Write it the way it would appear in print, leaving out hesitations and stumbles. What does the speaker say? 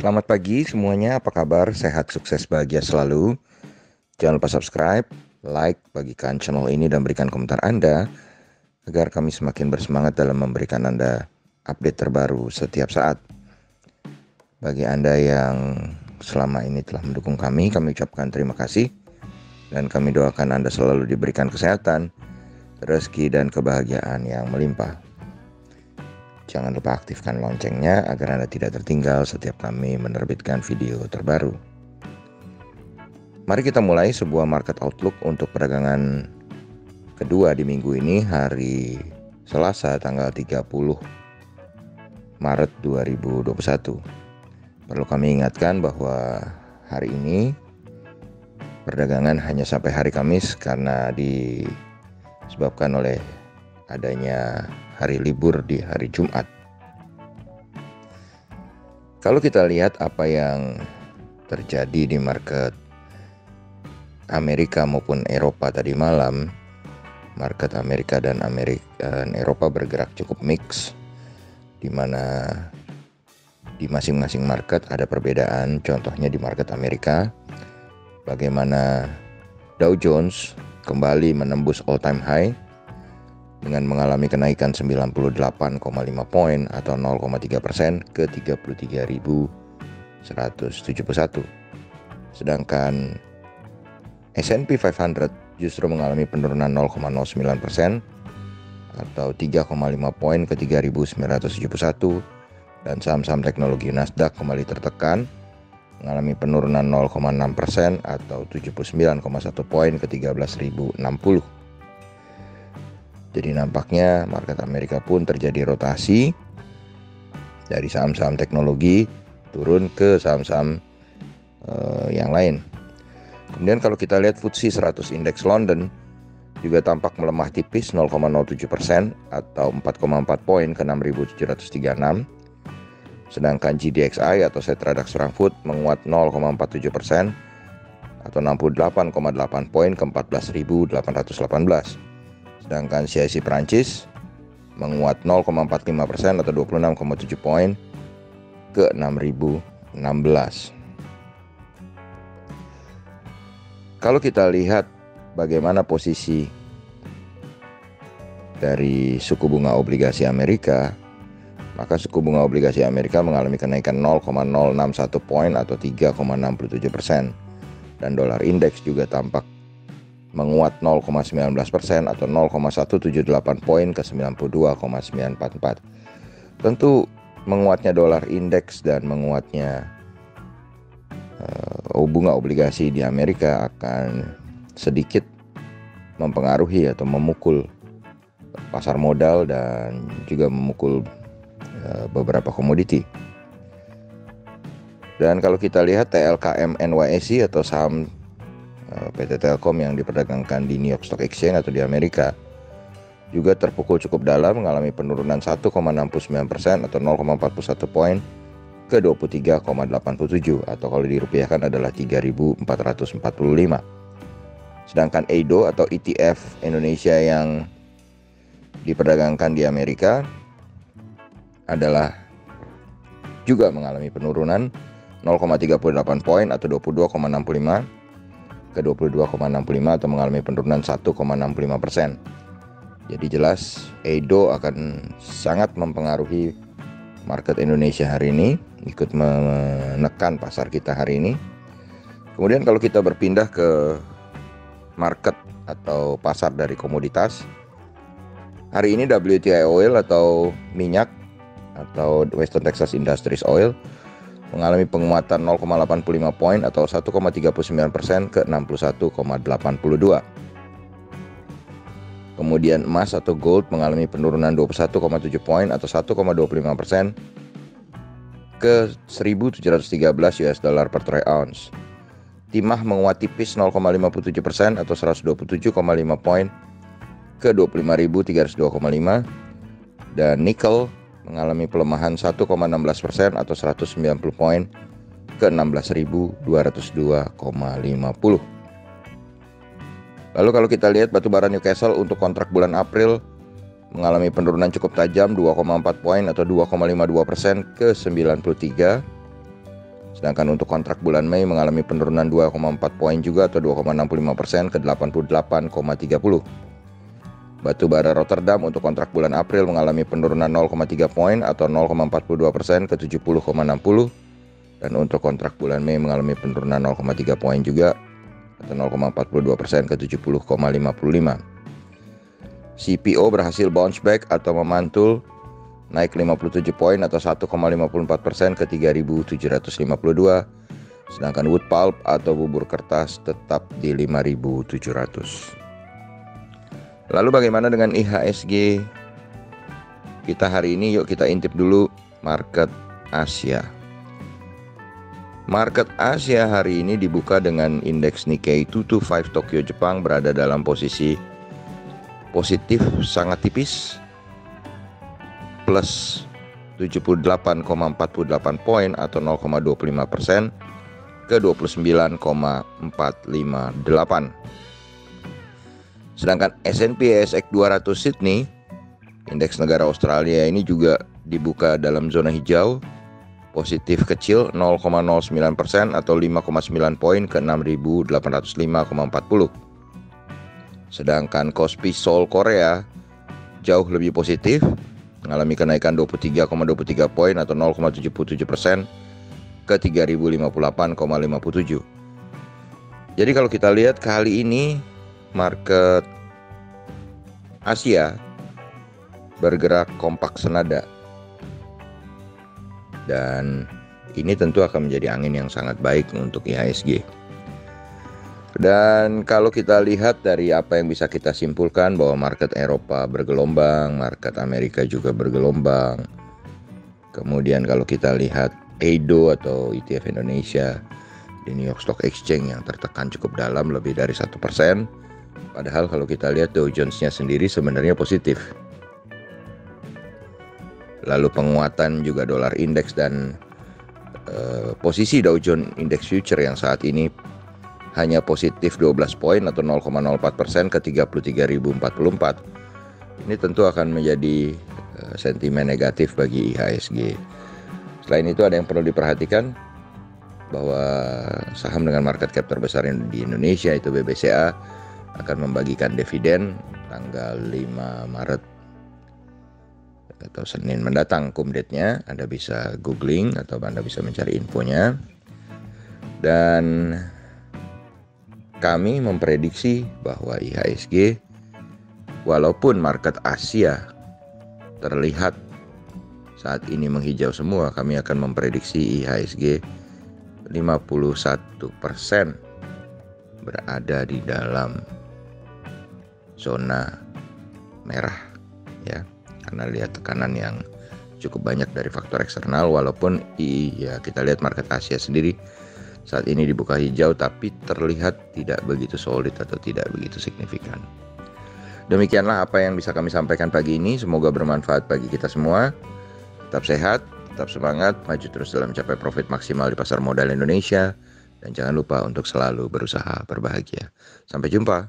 Selamat pagi semuanya, apa kabar? Sehat, sukses, bahagia selalu. Jangan lupa subscribe, like, bagikan channel ini dan berikan komentar Anda agar kami semakin bersemangat dalam memberikan Anda update terbaru setiap saat. Bagi Anda yang selama ini telah mendukung kami ucapkan terima kasih dan kami doakan Anda selalu diberikan kesehatan, rezeki, dan kebahagiaan yang melimpah. Jangan lupa aktifkan loncengnya agar Anda tidak tertinggal setiap kami menerbitkan video terbaru. Mari kita mulai sebuah market outlook untuk perdagangan kedua di minggu ini, hari Selasa tanggal 30 Maret 2021. Perlu kami ingatkan bahwa hari ini perdagangan hanya sampai hari Kamis karena disebabkan oleh adanya hari libur di hari Jumat. Kalau kita lihat apa yang terjadi di market Amerika maupun Eropa tadi malam, market Amerika dan Eropa bergerak cukup mix, di mana di masing-masing market ada perbedaan. Contohnya di market Amerika, bagaimana Dow Jones kembali menembus all time high dengan mengalami kenaikan 98,5 poin atau 0,3% ke 33.171. Sedangkan S&P 500 justru mengalami penurunan 0,09% atau 3,5 poin ke 3.971, dan saham-saham teknologi Nasdaq kembali tertekan mengalami penurunan 0,6% atau 79,1 poin ke 13.060. Jadi nampaknya market Amerika pun terjadi rotasi dari saham-saham teknologi turun ke saham-saham yang lain. Kemudian kalau kita lihat FTSE 100 Index London juga tampak melemah tipis 0,07% atau 4,4 poin ke 6.736. Sedangkan GDXI atau Xetra-DAX Frankfurt menguat 0,47% atau 68,8 poin ke 14.818. Sedangkan CAC Prancis menguat 0,45% atau 26,7 poin ke 6.016. Kalau kita lihat bagaimana posisi dari suku bunga obligasi Amerika, maka suku bunga obligasi Amerika mengalami kenaikan 0,061 poin atau 3,67%, dan dolar indeks juga tampak menguat 0,19% atau 0,178 poin ke 92,944. Tentu menguatnya dolar indeks dan menguatnya bunga obligasi di Amerika akan sedikit mempengaruhi atau memukul pasar modal dan juga memukul beberapa komoditi. Dan kalau kita lihat TLKM NYSE atau saham PT Telkom yang diperdagangkan di New York Stock Exchange atau di Amerika juga terpukul cukup dalam, mengalami penurunan 1,69% atau 0,41 poin ke 23,87 atau kalau dirupiahkan adalah 3.445. Sedangkan EIDO atau ETF Indonesia yang diperdagangkan di Amerika adalah juga mengalami penurunan 0,38 poin atau 22,65 ke 22,65 atau mengalami penurunan 1,65%. Jadi jelas EIDO akan sangat mempengaruhi market Indonesia hari ini, ikut menekan pasar kita hari ini. Kemudian kalau kita berpindah ke market atau pasar dari komoditas, hari ini WTI oil atau minyak atau Western Texas Industries Oil mengalami penguatan 0,85 poin atau 1,39% ke 61,82. Kemudian emas atau gold mengalami penurunan 21,7 poin atau 1,25% ke 1.713 US dollar per troy ounce. Timah menguat tipis 0,57% atau 127,5 poin ke 25.302,5, dan nikel mengalami pelemahan 1,16% atau 190 poin ke 16.202,50. Lalu kalau kita lihat batubara Newcastle untuk kontrak bulan April mengalami penurunan cukup tajam 2,4 poin atau 2,52% ke 93. Sedangkan untuk kontrak bulan Mei mengalami penurunan 2,4 poin juga atau 2,65% ke 88,30. Batu bara Rotterdam untuk kontrak bulan April mengalami penurunan 0,3 poin atau 0,42% ke 70,60. Dan untuk kontrak bulan Mei mengalami penurunan 0,3 poin juga atau 0,42% ke 70,55. CPO berhasil bounce back atau memantul naik 57 poin atau 1,54% ke 3.752. Sedangkan wood pulp atau bubur kertas tetap di 5.700. Lalu bagaimana dengan IHSG kita hari ini? Yuk kita intip dulu market Asia. Market Asia hari ini dibuka dengan indeks Nikkei 225 Tokyo Jepang berada dalam posisi positif sangat tipis plus 78,48 poin atau 0,25% ke 29,458. Sedangkan S&P ASX 200 Sydney, indeks negara Australia ini juga dibuka dalam zona hijau, positif kecil 0,09% atau 5,9 poin ke 6.805,40. Sedangkan Kospi Seoul Korea jauh lebih positif, mengalami kenaikan 23,23 poin atau 0,77% ke 3.058,57. Jadi kalau kita lihat kali ini market Asia bergerak kompak senada, dan ini tentu akan menjadi angin yang sangat baik untuk IHSG. Dan kalau kita lihat dari apa yang bisa kita simpulkan bahwa market Eropa bergelombang, market Amerika juga bergelombang. Kemudian kalau kita lihat EIDO atau ETF Indonesia di New York Stock Exchange yang tertekan cukup dalam lebih dari 1%. Padahal kalau kita lihat Dow Jones-nya sendiri sebenarnya positif. Lalu penguatan juga dolar indeks dan posisi Dow Jones Index Future yang saat ini hanya positif 12 poin atau 0,04% ke 33.044. Ini tentu akan menjadi sentimen negatif bagi IHSG. Selain itu ada yang perlu diperhatikan bahwa saham dengan market cap terbesar di Indonesia itu BBCA akan membagikan dividen tanggal 5 Maret atau Senin mendatang. Date-nya Anda bisa googling atau Anda bisa mencari infonya. Dan kami memprediksi bahwa IHSG walaupun market Asia terlihat saat ini menghijau semua, kami akan memprediksi IHSG 51% berada di dalam zona merah ya, karena lihat tekanan yang cukup banyak dari faktor eksternal. Walaupun kita lihat market Asia sendiri saat ini dibuka hijau tapi terlihat tidak begitu solid atau tidak begitu signifikan. Demikianlah apa yang bisa kami sampaikan pagi ini, semoga bermanfaat bagi kita semua. Tetap sehat, tetap semangat, maju terus dalam mencapai profit maksimal di pasar modal Indonesia, dan jangan lupa untuk selalu berusaha berbahagia. Sampai jumpa.